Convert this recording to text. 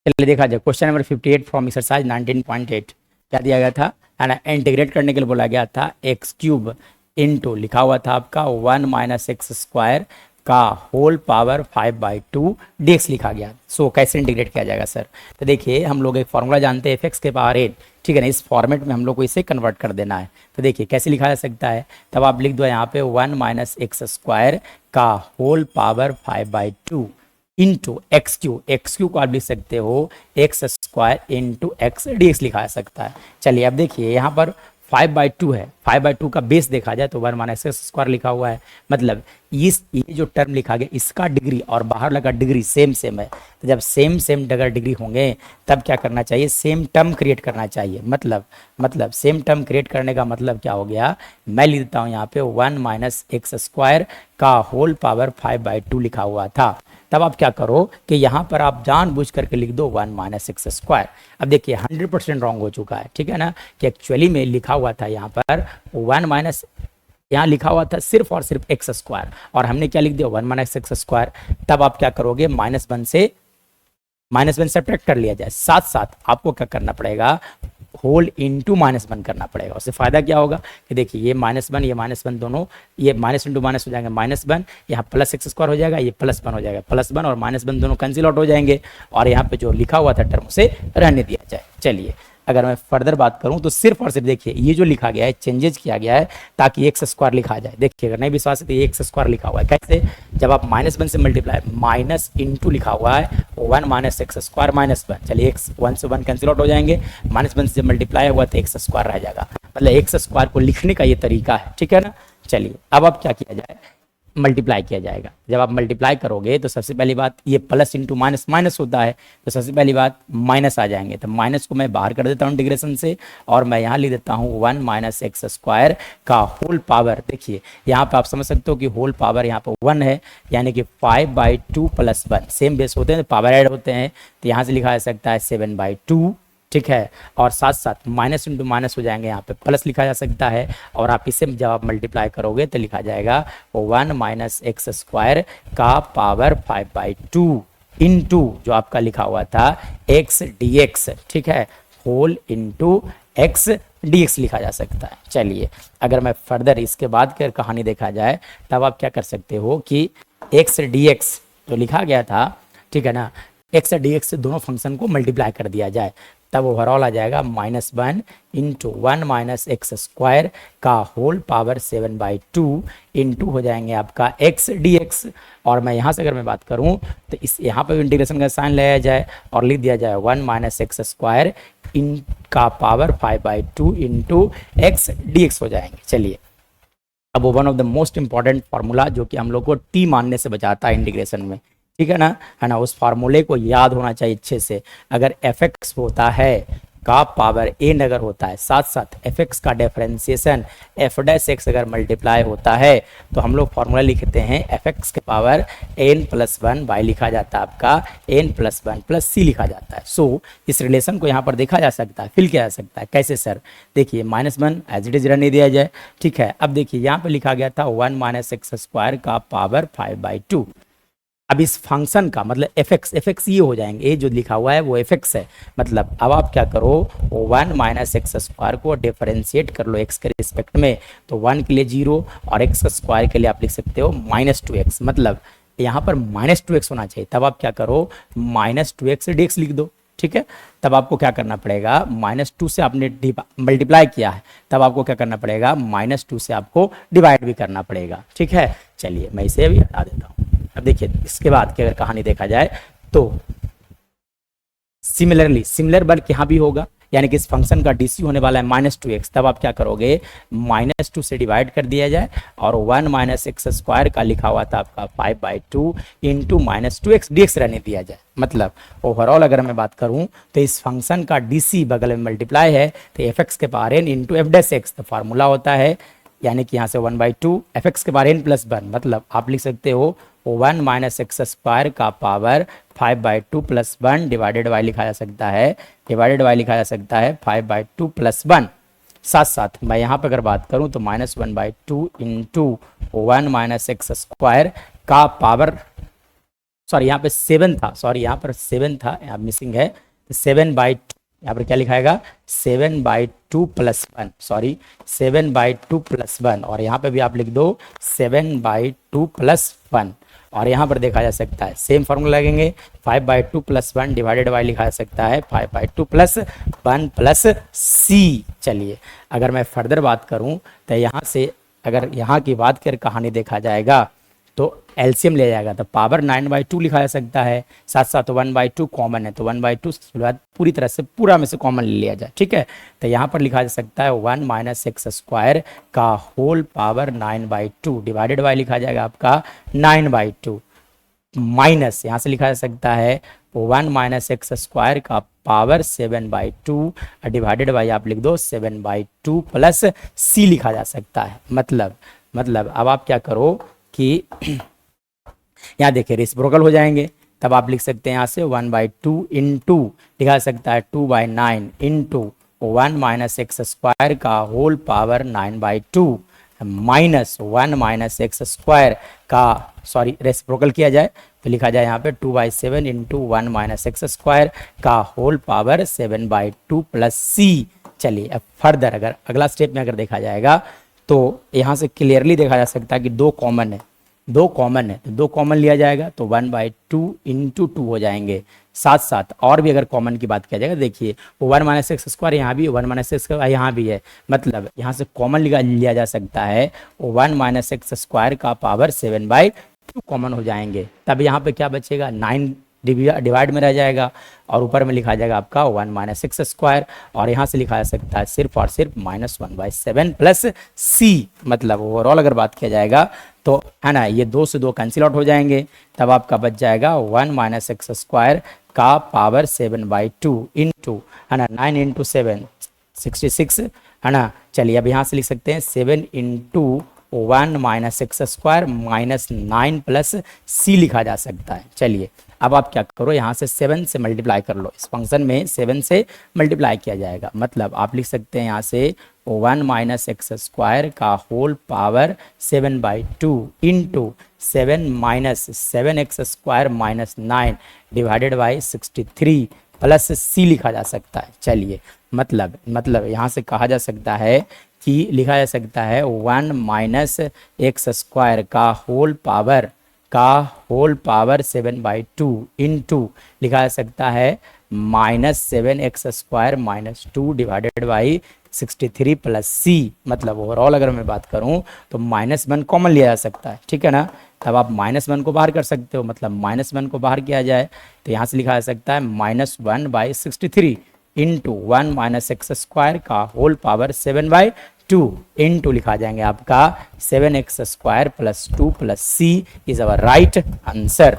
चलिए देखा जाए क्वेश्चन नंबर 58 फ्रॉम एक्सरसाइज 19.8 क्या दिया गया था, है ना। इंटीग्रेट करने के लिए बोला गया था एक्स क्यूब इंटू लिखा हुआ था आपका 1 माइनस एक्स स्क्वायर का होल पावर 5/2 dx लिखा गया। सो कैसे इंटीग्रेट किया जाएगा सर? तो देखिए हम लोग एक फॉर्मूला जानते हैं एफ एक्स के पावर 8, ठीक है ना। इस फॉर्मेट में हम लोग को इसे कन्वर्ट कर देना है। तो देखिए कैसे लिखा जा सकता है, तब आप लिख दो यहाँ पे 1 माइनस एक्स स्क्वायर का whole power 5/2 into x cube को आप लिख सकते हो x square into x dx लिखा जा सकता है। चलिए अब देखिए यहाँ पर 5/2 है, 5/2 का बेस देखा जाए तो 1 माइनस एक्स स्क्वायर लिखा हुआ है, मतलब ये जो टर्म लिखा गया इसका डिग्री और बाहर लगा डिग्री सेम सेम है। तो जब सेम सेम अगर डिग्री होंगे तब क्या करना चाहिए, सेम टर्म क्रिएट करना चाहिए। मतलब सेम टर्म क्रिएट करने का मतलब क्या हो गया, मैं लिख देता हूँ यहाँ पे 1 माइनस एक्स स्क्वायर का होल पावर 5/2 लिखा हुआ था। तब आप क्या करो कि यहाँ पर आप जानबूझ करके लिख दो 1 माइनस एक्स स्क्वायर। अब देखिए 100% रॉन्ग हो चुका है, ठीक है ना, कि एक्चुअली में लिखा हुआ था यहाँ पर 1 माइनस, यहाँ लिखा हुआ था सिर्फ और सिर्फ एक्स स्क्वायर और हमने क्या लिख दिया 1 माइनस एक्स स्क्वायर। तब आप क्या करोगे -1 से सब्ट्रैक्ट कर लिया जाए, साथ साथ आपको क्या करना पड़ेगा, होल इंटू -1 करना पड़ेगा। उससे फायदा क्या होगा कि देखिए ये -1 ये -1 दोनों ये माइनस इंटू माइनस हो जाएंगे, -1 यहाँ प्लस एक्स स्क्वायर हो जाएगा, ये +1 हो जाएगा, +1 और -1 दोनों कैंसिल आउट हो जाएंगे और यहाँ पे जो लिखा हुआ था टर्म उसे रहने दिया जाए। चलिए अगर मैं फर्दर बात करूं तो सिर्फ और सिर्फ देखिए ये जो लिखा गया है चेंजेस किया गया है ताकि एक्स स्क्वायर लिखा जाए। देखिए अगर नहीं विश्वास है तो ये एक्स स्क्वायर लिखा हुआ है, कैसे, जब आप -1 से मल्टीप्लाई माइनस इंटू लिखा हुआ है 1 माइनस एक्स स्क्वायर -1, चलिए एक्स 1 से 1 कैंसिल आउट हो जाएंगे, -1 से मल्टीप्लाई हुआ तो एक्स स्क्वायर रह जाएगा, मतलब एक्स स्क्वायर को लिखने का ये तरीका है, ठीक है ना। चलिए अब क्या किया जाए, मल्टीप्लाई किया जाएगा। जब आप मल्टीप्लाई करोगे तो सबसे पहली बात ये प्लस इंटू माइनस माइनस होता है, तो सबसे पहली बात माइनस आ जाएंगे, तो माइनस को मैं बाहर कर देता हूँ इंटीग्रेशन से और मैं यहाँ लिख देता हूँ 1 माइनस एक्स स्क्वायर का होल पावर। देखिए यहाँ पे आप समझ सकते हो कि होल पावर यहाँ पर 1 है, यानी कि 5/2 + 1 सेम बेस होते हैं तो पावर ऐड होते हैं, तो यहाँ से लिखा जा सकता है 7/2, ठीक है। और साथ साथ माइनस इंटू माइनस हो जाएंगे, यहाँ पे प्लस लिखा जा सकता है और आप इसे जब आप मल्टीप्लाई करोगे तो लिखा जाएगा 1 माइनस एक्स स्क्वायर का पावर 5/2 इंटू जो आपका लिखा हुआ था एक्स dx, ठीक है, होल इंटू एक्स dx लिखा जा सकता है। चलिए अगर मैं फर्दर इसके बाद की कहानी देखा जाए तब आप क्या कर सकते हो कि एक्स dx जो लिखा गया था, ठीक है ना, एक्स dx से दोनों फंक्शन को मल्टीप्लाई कर दिया जाए, तब ओवरऑल आ जाएगा -1 इंटू 1 माइनस एक्स स्क्वायर का होल पावर 7/2 इंटू हो जाएंगे आपका एक्स dx। और मैं यहाँ से अगर मैं बात करूँ तो इस यहाँ पर इंटीग्रेशन का साइन लगाया जाए और लिख दिया जाए 1 माइनस एक्स स्क्वायर इन का पावर 5/2 इंटू एक्स dx हो जाएंगे। चलिए अब वो one of the most important formula जो कि हम लोग को टी मानने से बचाता है इंटीग्रेशन में, ठीक है ना, उस फार्मूले को याद होना चाहिए अच्छे से। अगर एफ एक्स होता है का पावर एन अगर होता है, साथ साथ एफ एक्स का डिफरेंशिएशन एफ डैश एक्स अगर मल्टीप्लाई होता है तो हम लोग फार्मूला लिखते हैं एफ एक्स के पावर n+1 बाई लिखा जाता है आपका n+1 + c लिखा जाता है। सो इस रिलेशन को यहाँ पर देखा जा सकता है, फिल किया जा सकता है, कैसे सर, देखिए -1 एज इट इज रहने दिया जाए, ठीक है। अब देखिए यहाँ पर लिखा गया था 1 माइनस एक्स स्क्वायर का पावर 5/2। अब इस फंक्शन का मतलब एफ एक्स ये हो जाएंगे, ये जो लिखा हुआ है वो एफ एक्स है, मतलब अब आप क्या करो 1 माइनस एक्स स्क्वायर को डिफरेंशिएट कर लो एक्स के रिस्पेक्ट में, तो 1 के लिए 0 और एक्स स्क्वायर के लिए आप लिख सकते हो -2x, मतलब यहाँ पर -2x होना चाहिए। तब आप क्या करो -2x dx लिख दो, ठीक है। तब आपको क्या करना पड़ेगा, -2 से आपने मल्टीप्लाई किया है, तब आपको क्या करना पड़ेगा -2 से आपको डिवाइड भी करना पड़ेगा, ठीक है। चलिए मैं इसे अभी हटा देता हूँ। अब देखिए इसके बाद की अगर कहानी देखा जाए तो सिमिलर वर्क यहाँ भी होगा, यानी कि इस फंक्शन का डीसी होने वाला है -2x, तब आप क्या करोगे -2 से डिवाइड कर दिया जाए और 1 माइनस एक्स स्क्वायर का लिखा हुआ था आपका 5/2 इंटू -2x dx रहने दिया जाए। मतलब ओवरऑल अगर मैं बात करूं तो इस फंक्शन का डीसी बगल में मल्टीप्लाई है तो एफ एक्स के power n into F dash x, तो फार्मूला होता है यानी कि यहाँ से 1/2 एफ एक्स के पावर n+1, मतलब आप लिख सकते हो 1 माइनस एक्स स्क्वायर का पावर 5/2 + 1 डिवाइडेड बाई लिखा जा सकता है 5/2 + 1। साथ साथ मैं यहाँ पर अगर बात करूँ तो -1/2 इंटू 1 माइनस एक्स स्क्वायर का पावर सॉरी यहाँ पे 7 था, सॉरी यहाँ पर 7 था, यहाँ मिसिंग है, तो 7/2, यहाँ पर क्या लिखाएगा 7/2 प्लस 1, सॉरी 7/2 प्लस 1, और यहाँ पे भी आप लिख दो 7/2 प्लस 1, और यहाँ पर देखा जा सकता है सेम फार्मूला लगेंगे 5/2 प्लस 1 डिवाइडेड बाई लिखा जा सकता है 5/2 प्लस 1 प्लस सी। चलिए अगर मैं फर्दर बात करूँ तो यहाँ से अगर यहाँ की बात कर कहानी देखा जाएगा तो एलसीएम ले जाएगा तो पावर 9/2 लिखा जा सकता है, साथ साथ 1/2 कॉमन है तो 1/2 पूरी तरह से पूरा में से कॉमन ले लिया जाए, ठीक है। तो यहाँ पर लिखा जा सकता है 1 माइनस एक्स स्क्वायर का होल पावर 9/2 डिवाइडेड बाई लिखा जाएगा आपका 9/2 माइनस यहाँ से लिखा जा सकता है 1 माइनस एक्स स्क्वायर का पावर 7/2 डिवाइडेड बाई आप लिख दो 7/2 प्लस सी लिखा जा सकता है। मतलब अब आप क्या करो कि यहाँ देखिए रेसिप्रोकल हो जाएंगे, तब आप लिख सकते हैं यहाँ से 1/2 इंटू लिखा सकता है 2/9 इंटू 1 माइनस एक्स स्क्वायर का whole power 9/2 minus 1 minus x square का, सॉरी रेसिप्रोकल किया जाए तो लिखा जाए यहाँ पे 2/7 इंटू 1 माइनस एक्स स्क्वायर का होल पावर 7/2 प्लस सी। चलिए अब फर्दर अगर अगला स्टेप में अगर देखा जाएगा तो यहाँ से क्लियरली देखा जा सकता है कि दो कॉमन है तो दो कॉमन लिया जाएगा तो 1/2 इंटू 2 हो जाएंगे। साथ साथ और भी अगर कॉमन की बात किया जाएगा देखिए वो 1 माइनस एक्स स्क्वायर यहाँ भी 1 माइनस एक्स यहाँ भी है, मतलब यहाँ से कॉमन लिया जा सकता है 1 माइनस एक्स स्क्वायर का पावर 7/2 कॉमन हो जाएंगे, तब यहाँ पे क्या बचेगा 9 डिवाइड में रह जाएगा और ऊपर में लिखा जाएगा आपका 1 माइनस एक्स स्क्वायर, और यहाँ से लिखा जा सकता है सिर्फ और सिर्फ -1/7 प्लस सी। मतलब ओवरऑल अगर बात किया जाएगा तो है ना ये 2 से 2 कैंसिल आउट हो जाएंगे, तब आपका बच जाएगा 1 माइनस एक्स स्क्वायर का पावर 7/2 इंटू है ना 9 इंटू 7 66 है ना। चलिए अब यहाँ से लिख सकते हैं 7 into 1 minus x square minus 9 plus c लिखा जा सकता है। चलिए अब आप क्या करो यहाँ से 7 से मल्टीप्लाई कर लो, इस फंक्शन में 7 से मल्टीप्लाई किया जाएगा, मतलब आप लिख सकते हैं यहाँ से 1 माइनस एक्स स्क्वायर का whole power 7/2 into 7 minus 7x square minus 9 divided by 63 plus c लिखा जा सकता है। चलिए मतलब यहाँ से कहा जा सकता है कि लिखा जा सकता है 1 माइनस एक्स स्क्वायर का होल पावर 7/2 इंटू लिखा जा सकता है -7x square minus 2 divided by 63 plus c. मतलब ओवरऑल अगर मैं बात करूं तो -1 कॉमन लिया जा सकता है, ठीक है ना, तब आप -1 को बाहर कर सकते हो, मतलब -1 को बाहर किया जाए तो यहाँ से लिखा जा सकता है -1/63 इंटू 1 माइनस एक्स स्क्वायर का होल पावर 7/2 इंटू लिखा जाएंगे आपका 7x square plus 2 plus C is our right answer.